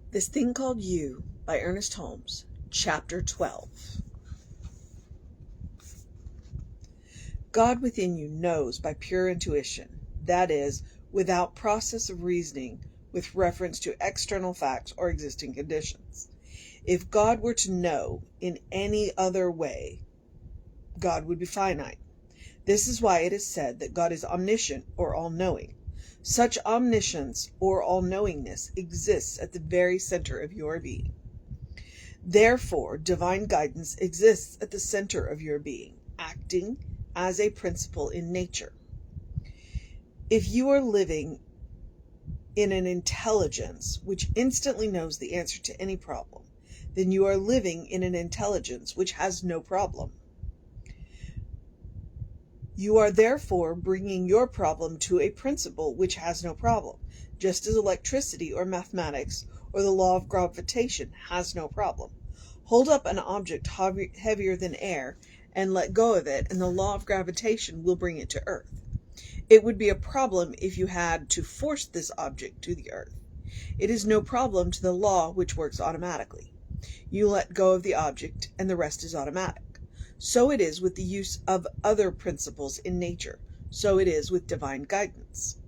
This Thing Called You by Ernest Holmes, Chapter 12. God within you knows by pure intuition, that is, without process of reasoning with reference to external facts or existing conditions. If God were to know in any other way, God would be finite. This is why it is said that God is omniscient or all-knowing. Such omniscience or all-knowingness exists at the very center of your being. Therefore, divine guidance exists at the center of your being, acting as a principle in nature. If you are living in an intelligence which instantly knows the answer to any problem, then you are living in an intelligence which has no problem. You are therefore bringing your problem to a principle which has no problem, just as electricity or mathematics or the law of gravitation has no problem. Hold up an object heavier than air and let go of it, and the law of gravitation will bring it to earth. It would be a problem if you had to force this object to the earth. It is no problem to the law which works automatically. You let go of the object, and the rest is automatic. So it is with the use of other principles in nature. So it is with divine guidance.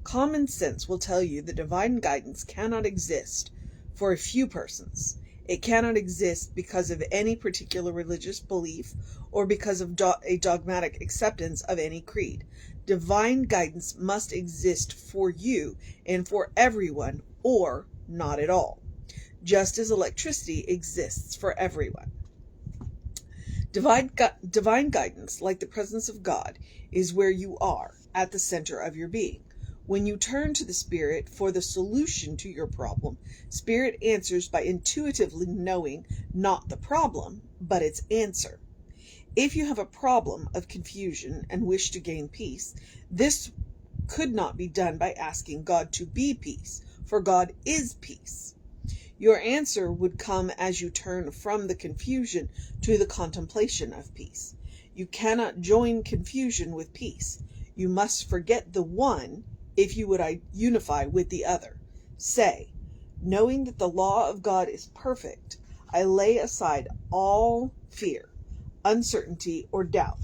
Common sense will tell you that divine guidance cannot exist for a few persons. It cannot exist because of any particular religious belief or because of a dogmatic acceptance of any creed. Divine guidance must exist for you and for everyone, or not at all, just as electricity exists for everyone. Divine guidance, like the presence of God, is where you are, at the center of your being. When you turn to the Spirit for the solution to your problem, Spirit answers by intuitively knowing not the problem, but its answer. If you have a problem of confusion and wish to gain peace, this could not be done by asking God to be peace, for God is peace. Your answer would come as you turn from the confusion to the contemplation of peace. You cannot join confusion with peace. You must forget the one if you would unify with the other. Say, knowing that the law of God is perfect, I lay aside all fear, uncertainty, or doubt.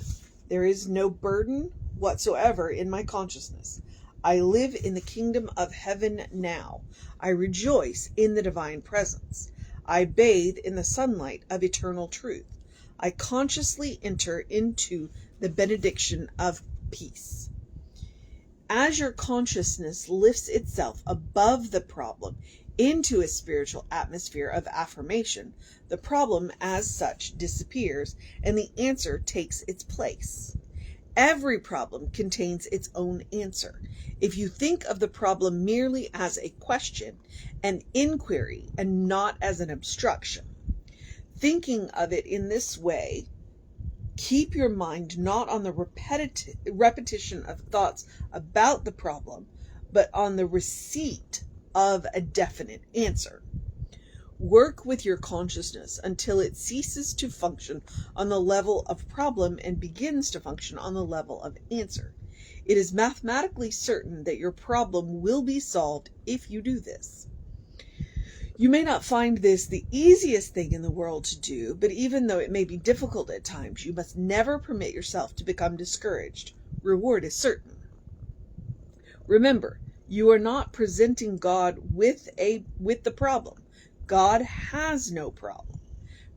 There is no burden whatsoever in my consciousness. I live in the kingdom of heaven now. I rejoice in the divine presence. I bathe in the sunlight of eternal truth. I consciously enter into the benediction of peace. As your consciousness lifts itself above the problem into a spiritual atmosphere of affirmation, the problem as such disappears and the answer takes its place. Every problem contains its own answer. If you think of the problem merely as a question, an inquiry, and not as an obstruction, thinking of it in this way, keep your mind not on the repetition of thoughts about the problem, but on the receipt of a definite answer. Work with your consciousness until it ceases to function on the level of problem and begins to function on the level of answer. It is mathematically certain that your problem will be solved if you do this. You may not find this the easiest thing in the world to do, but even though it may be difficult at times, you must never permit yourself to become discouraged. Reward is certain. Remember, you are not presenting God with the problem. God has no problem.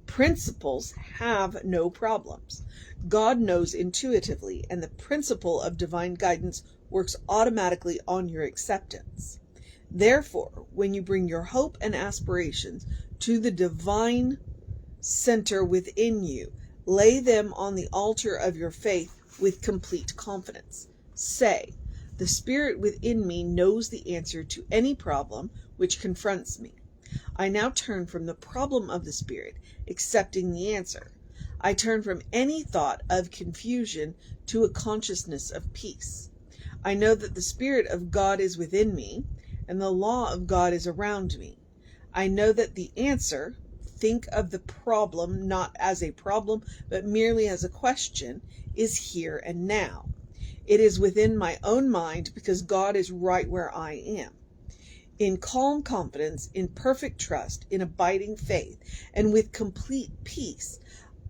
Principles have no problems. God knows intuitively, and the principle of divine guidance works automatically on your acceptance. Therefore, when you bring your hope and aspirations to the divine center within you, lay them on the altar of your faith with complete confidence. Say, the Spirit within me knows the answer to any problem which confronts me. I now turn from the problem of the Spirit, accepting the answer. I turn from any thought of confusion to a consciousness of peace. I know that the Spirit of God is within me, and the law of God is around me. I know that the answer, think of the problem not as a problem, but merely as a question, is here and now. It is within my own mind because God is right where I am. In calm confidence, in perfect trust, in abiding faith, and with complete peace,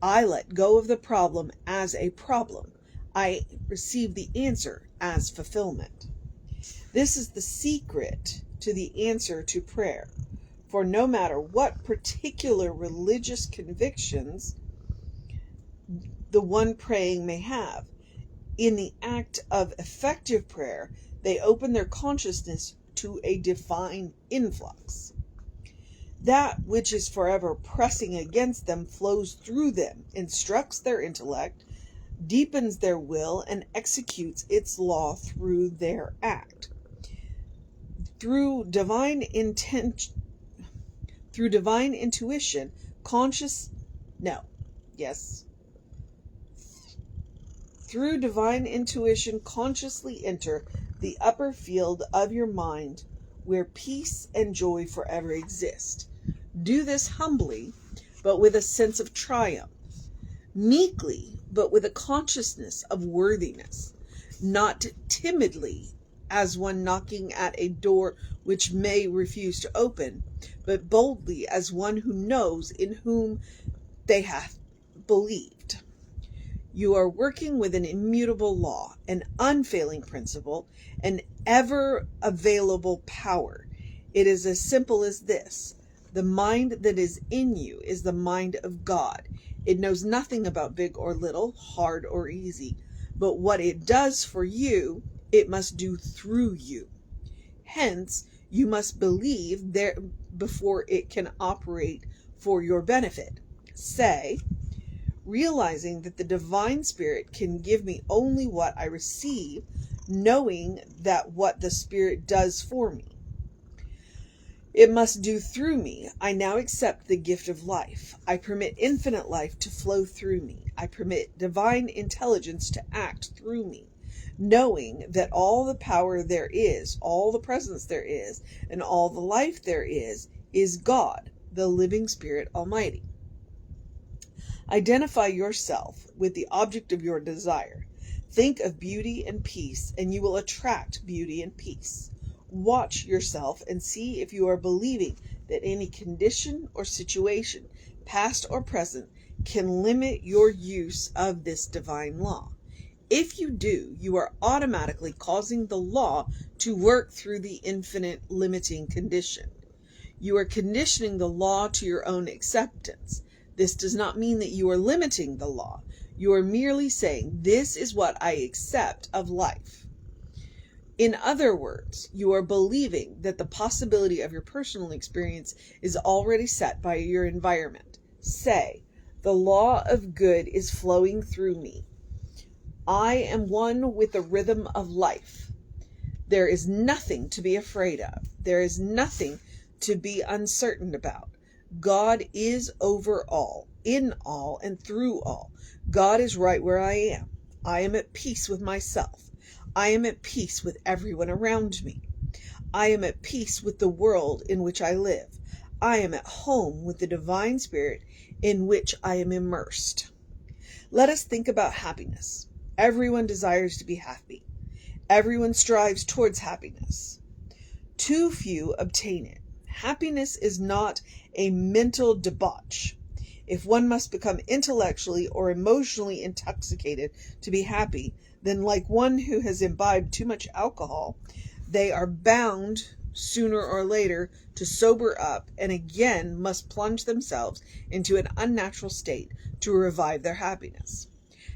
I let go of the problem as a problem. I receive the answer as fulfillment. This is the secret to the answer to prayer. For no matter what particular religious convictions the one praying may have, in the act of effective prayer, they open their consciousness to a divine influx. That which is forever pressing against them flows through them, instructs their intellect, deepens their will, and executes its law through their act. Through divine intuition, consciously enter the upper field of your mind where peace and joy forever exist. Do this humbly, but with a sense of triumph. Meekly, but with a consciousness of worthiness. Not timidly, as one knocking at a door which may refuse to open, but boldly as one who knows in whom they have believed. You are working with an immutable law, an unfailing principle, an ever-available power. It is as simple as this. The mind that is in you is the mind of God. It knows nothing about big or little, hard or easy, but what it does for you, it must do through you. Hence, you must believe there before it can operate for your benefit. Say, realizing that the divine spirit can give me only what I receive, knowing that what the spirit does for me, it must do through me. I now accept the gift of life. I permit infinite life to flow through me. I permit divine intelligence to act through me, knowing that all the power there is, all the presence there is, and all the life there is God, the living Spirit Almighty. Identify yourself with the object of your desire. Think of beauty and peace, and you will attract beauty and peace. Watch yourself and see if you are believing that any condition or situation, past or present, can limit your use of this divine law. If you do, you are automatically causing the law to work through the infinite limiting condition. You are conditioning the law to your own acceptance. This does not mean that you are limiting the law. You are merely saying, this is what I accept of life. In other words, you are believing that the possibility of your personal experience is already set by your environment. Say, the law of good is flowing through me. I am one with the rhythm of life. There is nothing to be afraid of. There is nothing to be uncertain about. God is over all, in all, and through all. God is right where I am. I am at peace with myself. I am at peace with everyone around me. I am at peace with the world in which I live. I am at home with the divine spirit in which I am immersed. Let us think about happiness. Everyone desires to be happy. Everyone strives towards happiness. Too few obtain it. Happiness is not a mental debauch. If one must become intellectually or emotionally intoxicated to be happy, then like one who has imbibed too much alcohol, they are bound sooner or later to sober up and again must plunge themselves into an unnatural state to revive their happiness.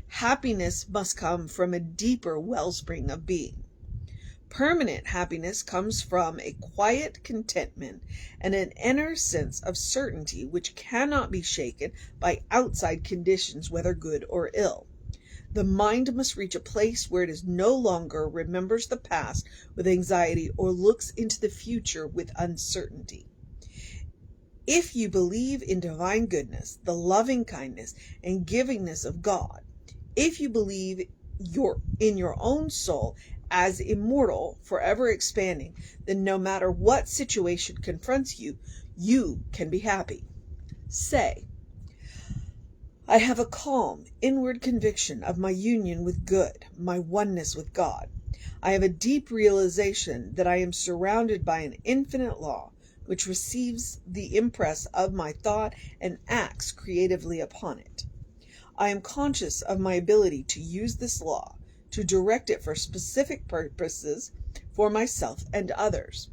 Happiness must come from a deeper wellspring of being. Permanent happiness comes from a quiet contentment and an inner sense of certainty which cannot be shaken by outside conditions, whether good or ill. The mind must reach a place where it no longer remembers the past with anxiety or looks into the future with uncertainty. If you believe in divine goodness, the loving kindness and givingness of God, if you believe in your own soul as immortal, forever expanding, then no matter what situation confronts you, you can be happy. Say, I have a calm, inward conviction of my union with good, my oneness with God. I have a deep realization that I am surrounded by an infinite law which receives the impress of my thought and acts creatively upon it. I am conscious of my ability to use this law, to direct it for specific purposes for myself and others.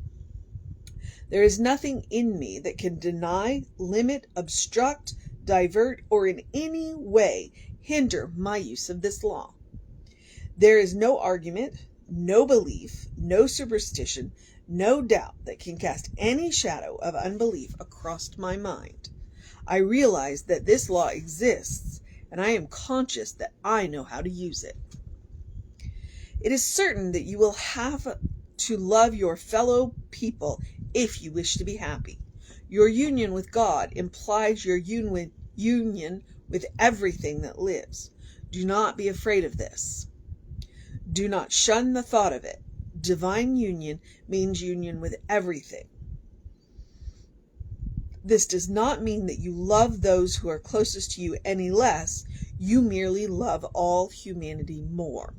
There is nothing in me that can deny, limit, obstruct, divert, or in any way hinder my use of this law. There is no argument, no belief, no superstition, no doubt that can cast any shadow of unbelief across my mind. I realize that this law exists, and I am conscious that I know how to use it. It is certain that you will have to love your fellow people if you wish to be happy. Your union with God implies your union with everything that lives. Do not be afraid of this. Do not shun the thought of it. Divine union means union with everything. This does not mean that you love those who are closest to you any less. You merely love all humanity more.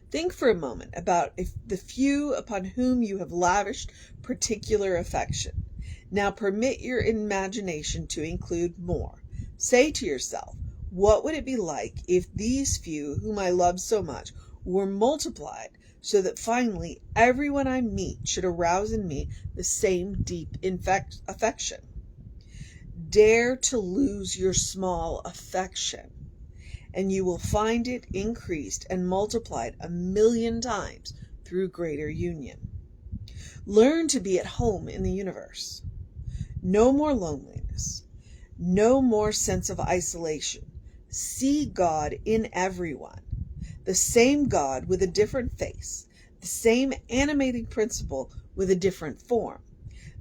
Think for a moment about the few upon whom you have lavished particular affection. Now permit your imagination to include more. Say to yourself, what would it be like if these few whom I love so much were multiplied so that finally everyone I meet should arouse in me the same deep affection? Dare to lose your small affection, and you will find it increased and multiplied 1,000,000 times through greater union. Learn to be at home in the universe. No more loneliness. No more sense of isolation. See God in everyone. The same God with a different face. The same animating principle with a different form.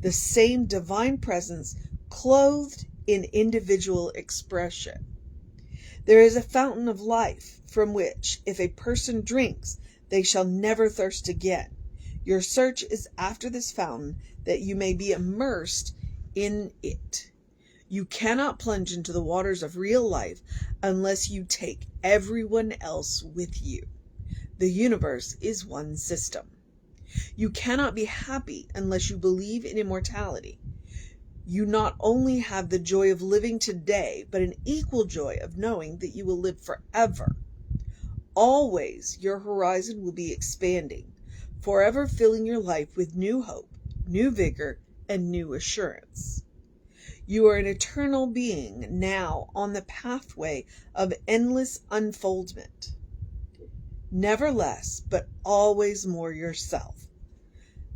The same divine presence clothed in individual expression. There is a fountain of life from which, if a person drinks, they shall never thirst again. Your search is after this fountain that you may be immersed in it. You cannot plunge into the waters of real life unless you take everyone else with you. The universe is one system. You cannot be happy unless you believe in immortality. You not only have the joy of living today, but an equal joy of knowing that you will live forever. Always your horizon will be expanding, forever filling your life with new hope, new vigor, and new assurance. You are an eternal being now on the pathway of endless unfoldment. Never less, but always more yourself.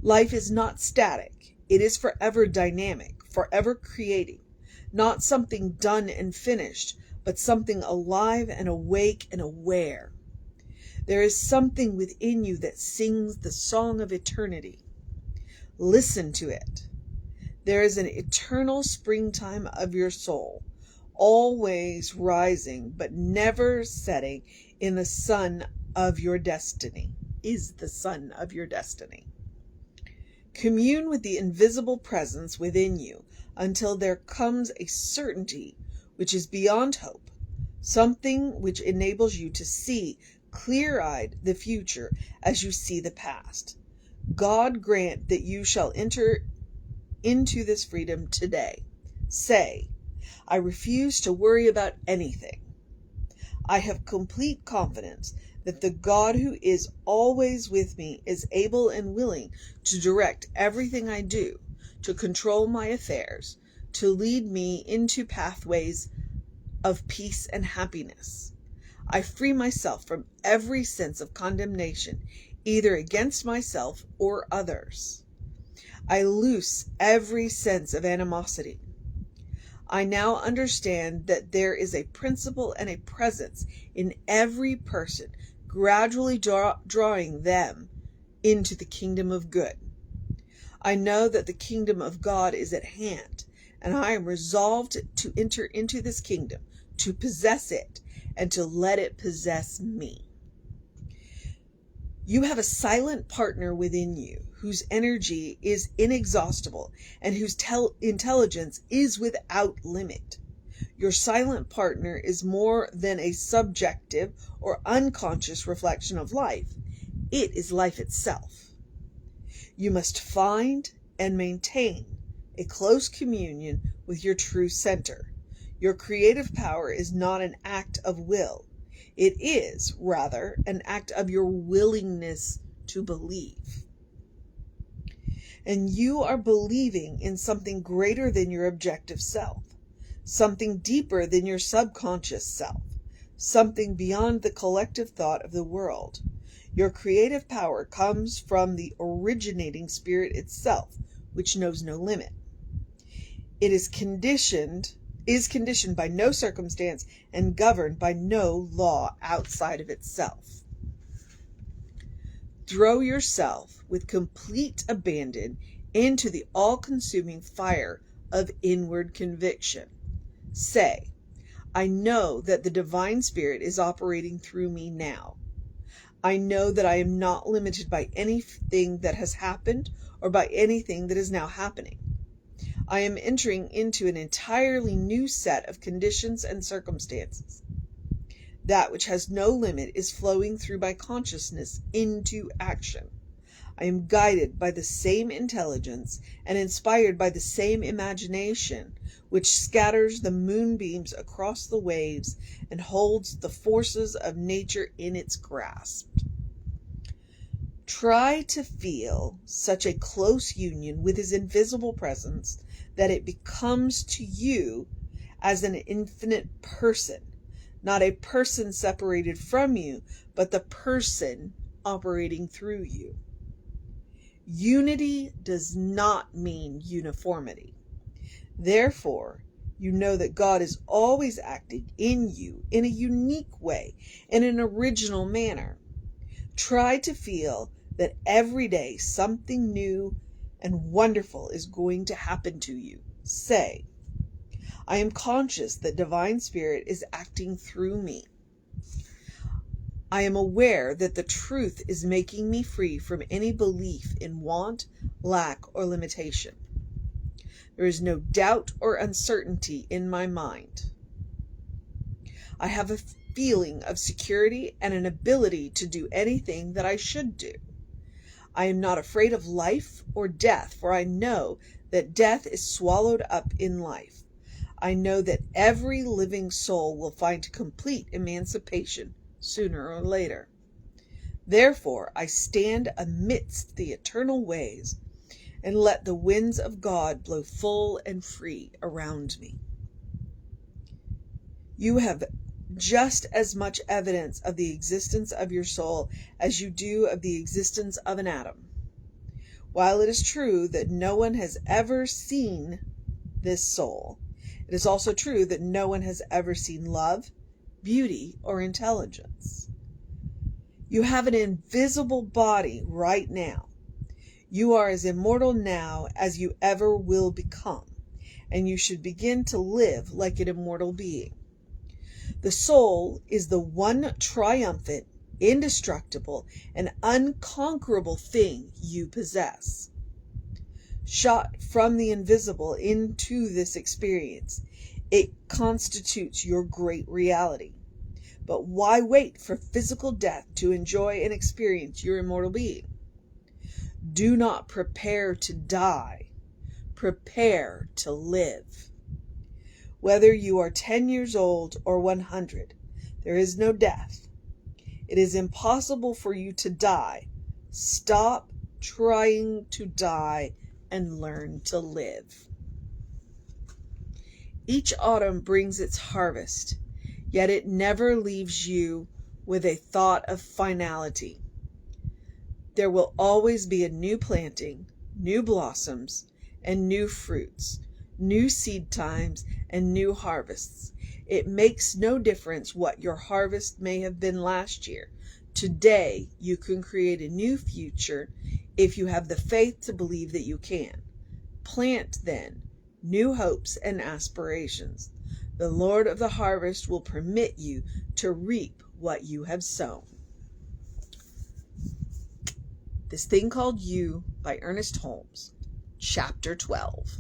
Life is not static. It is forever dynamic, forever creating. Not something done and finished, but something alive and awake and aware. There is something within you that sings the song of eternity. Listen to it. There is an eternal springtime of your soul, always rising but never setting in the sun of your destiny, is the sun of your destiny. Commune with the invisible presence within you until there comes a certainty which is beyond hope, something which enables you to see clear-eyed the future as you see the past. God grant that you shall enter into this freedom today. Say, I refuse to worry about anything. I have complete confidence that the God who is always with me is able and willing to direct everything I do, to control my affairs, to lead me into pathways of peace and happiness. I free myself from every sense of condemnation, either against myself or others. I loose every sense of animosity. I now understand that there is a principle and a presence in every person, gradually drawing them into the kingdom of good. I know that the kingdom of God is at hand, and I am resolved to enter into this kingdom, to possess it, and to let it possess me. You have a silent partner within you, whose energy is inexhaustible and whose intelligence is without limit. Your silent partner is more than a subjective or unconscious reflection of life. It is life itself. You must find and maintain a close communion with your true center. Your creative power is not an act of will. It is, rather, an act of your willingness to believe. And you are believing in something greater than your objective self, something deeper than your subconscious self, something beyond the collective thought of the world. Your creative power comes from the originating spirit itself, which knows no limit. It is conditioned by no circumstance and governed by no law outside of itself. Throw yourself with complete abandon into the all-consuming fire of inward conviction. Say, I know that the divine spirit is operating through me now. I know that I am not limited by anything that has happened or by anything that is now happening. I am entering into an entirely new set of conditions and circumstances. That which has no limit is flowing through my consciousness into action. I am guided by the same intelligence and inspired by the same imagination, which scatters the moonbeams across the waves and holds the forces of nature in its grasp. Try to feel such a close union with his invisible presence that it becomes to you as an infinite person, not a person separated from you, but the person operating through you. Unity does not mean uniformity. Therefore, you know that God is always acting in you in a unique way, in an original manner. Try to feel that every day something new and wonderful is going to happen to you. Say, I am conscious that divine spirit is acting through me. I am aware that the truth is making me free from any belief in want, lack, or limitation. There is no doubt or uncertainty in my mind. I have a feeling of security and an ability to do anything that I should do. I am not afraid of life or death, for I know that death is swallowed up in life. I know that every living soul will find complete emancipation sooner or later. Therefore, I stand amidst the eternal ways and let the winds of God blow full and free around me. You have just as much evidence of the existence of your soul as you do of the existence of an atom. While it is true that no one has ever seen this soul, it is also true that no one has ever seen love, beauty, or intelligence. You have an invisible body right now. You are as immortal now as you ever will become, and you should begin to live like an immortal being. The soul is the one triumphant, indestructible, and unconquerable thing you possess. Shot from the invisible into this experience, it constitutes your great reality. But why wait for physical death to enjoy and experience your immortal being? Do not prepare to die. Prepare to live. Whether you are 10 years old or 100, there is no death. It is impossible for you to die. Stop trying to die and learn to live. Each autumn brings its harvest, yet it never leaves you with a thought of finality. There will always be a new planting, new blossoms, and new fruits, new seed times, and new harvests. It makes no difference what your harvest may have been last year. Today, you can create a new future if you have the faith to believe that you can. Plant, then, new hopes and aspirations. The Lord of the harvest will permit you to reap what you have sown. This Thing Called You by Ernest Holmes, Chapter 12.